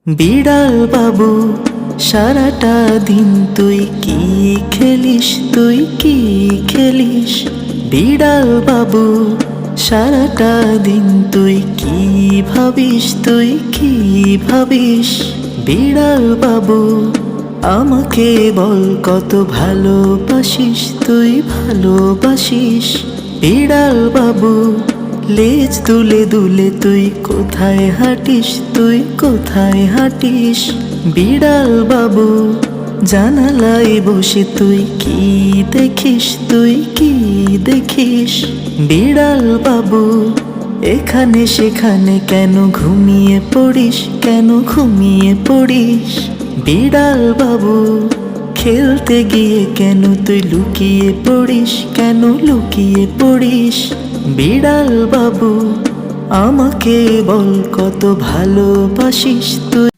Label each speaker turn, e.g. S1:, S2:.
S1: বিড়াল বাবু সারাটা দিন তুই কি খেলিস, তুই কি খেলিস? বিড়াল বাবু সারাটা দিন তুই কি ভাবিস, তুই কি ভাবিস? বিড়াল বাবু আমাকে বল কত ভালোবাসিস, তুই ভালোবাসিস? বিড়াল বাবু লেজ দুলে দুলে তুই কোথায় হাঁটিস, তুই কোথায় হাঁটিস? বিড়াল বাবু জানালায় বসে তুই কি দেখিস, তুই কি দেখিস? বিড়াল বাবু এখানে সেখানে কেন ঘুমিয়ে পড়িস, কেন ঘুমিয়ে পড়িস? বিড়াল বাবু খেলতে গিয়ে কেন তুই লুকিয়ে পড়িস, কেন লুকিয়ে পড়িস? বিড়াল বাবু আমাকে বল কত ভালোবাসিস তুই?